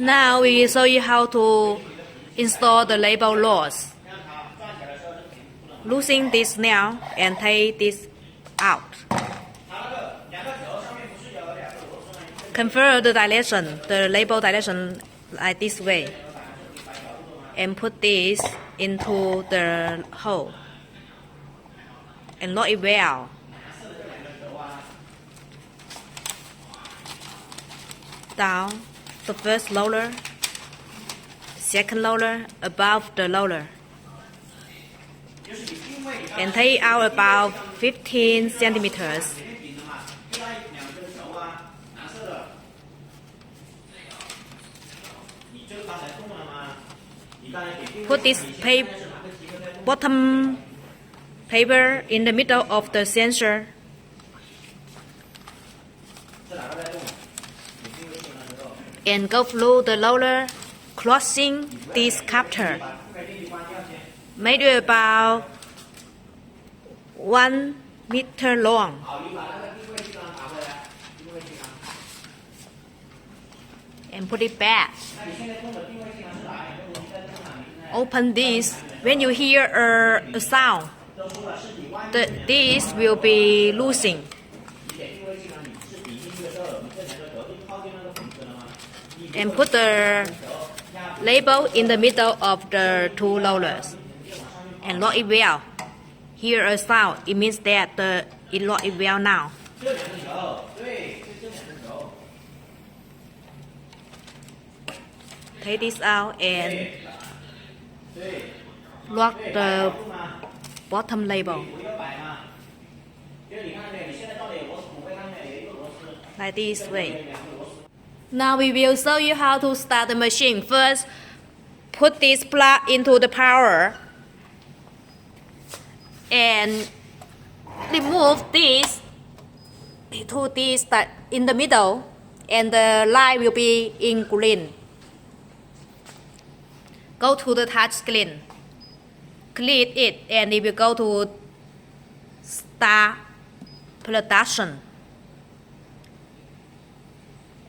Now we will show you how to install the label rods. Loosen this nail and take this out. Convert the direction, the label direction, like this way, and put this into the hole and lock it well. Down the first roller, second roller, above the roller, and take out about 15 centimeters. Put this bottom paper in the middle of the sensor. And go through the roller, crossing this captor. Maybe about 1 meter long. And put it back. Open this. When you hear a sound, this will be loosened. And put the label in the middle of the two rollers and lock it well. Hear a sound, it means that it locked it well now. Take this out and lock the bottom label like this way. Now we will show you how to start the machine. First, put this plug into the power and remove this to this in the middle, and the light will be in green. Go to the touch screen, click it, and it will go to start production.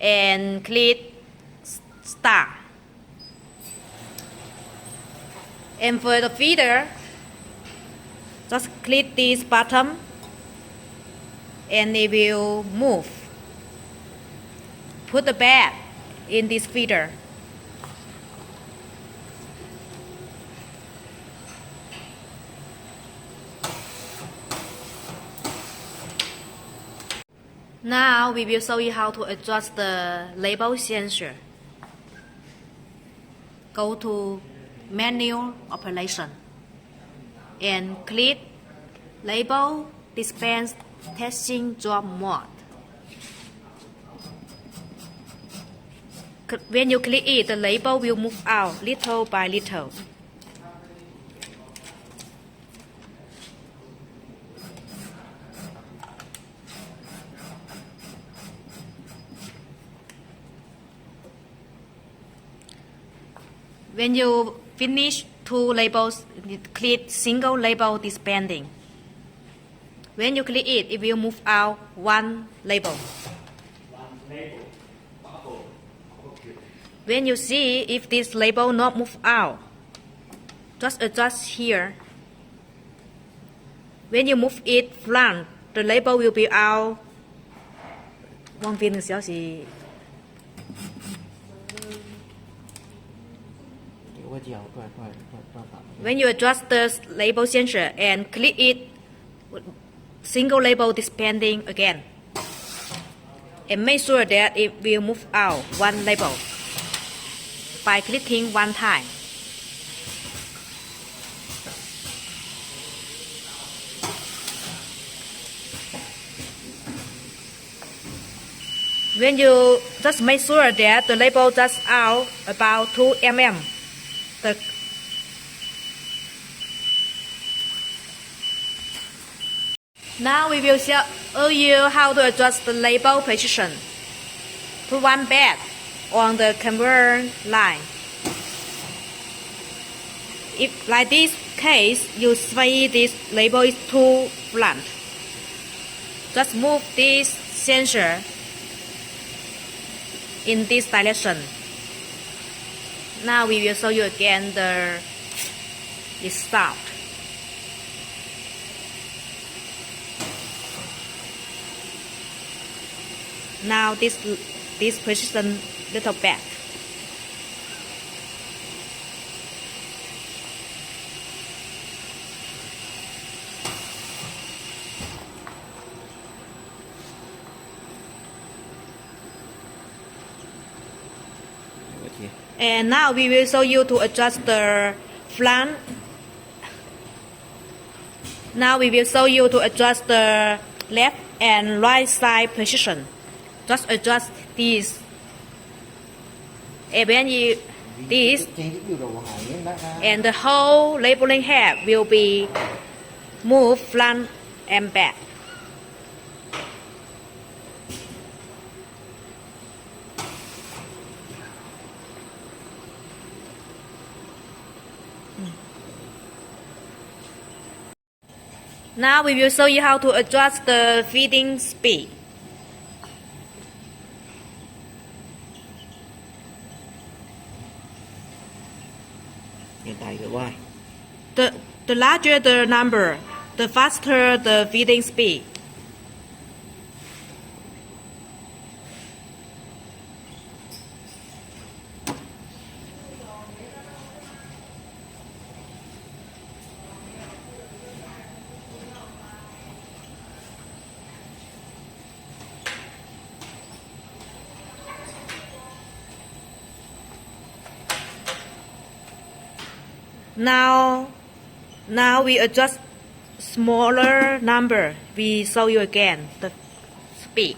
And click start. And for the feeder, just click this button and it will move. Put the bag in this feeder. Now we will show you how to adjust the label sensor. Go to manual operation and click label dispense testing job mode. When you click it, the label will move out little by little. When you finish two labels, click single label dispensing. When you click it, it will move out one label. When you see if this label not move out, just adjust here. When you move it front, the label will be out. When you adjust the label sensor and click it, single label dispensing again, and make sure that it will move out one label by clicking one time. When you just make sure that the label just out about 2 mm. Now we will show you how to adjust the label position. Put one bed on the conveyor line. If like this case, you see this label is too blunt. Just move this sensor in this direction Now we will show you again the result. Now this position little back. And now we will show you to adjust the front. Now we will show you to adjust the left and right side position. Just adjust this. And when you this, and the whole labeling head will be moved front and back. Now we will show you how to adjust the feeding speed. The larger the number, the faster the feeding speed. Now we adjust smaller number. We show you again the speed.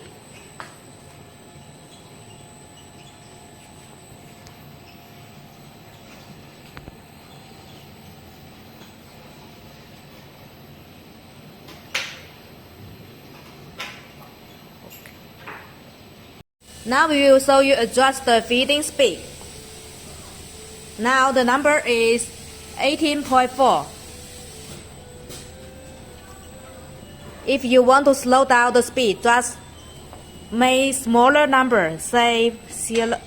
Now we will show you adjust the feeding speed. Now the number is 18.4. If you want to slow down the speed, just make smaller number. Say zero.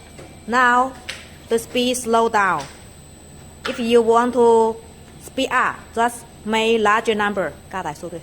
Now the speed slow down. If you want to speed up, just make larger number. Các đại số thôi.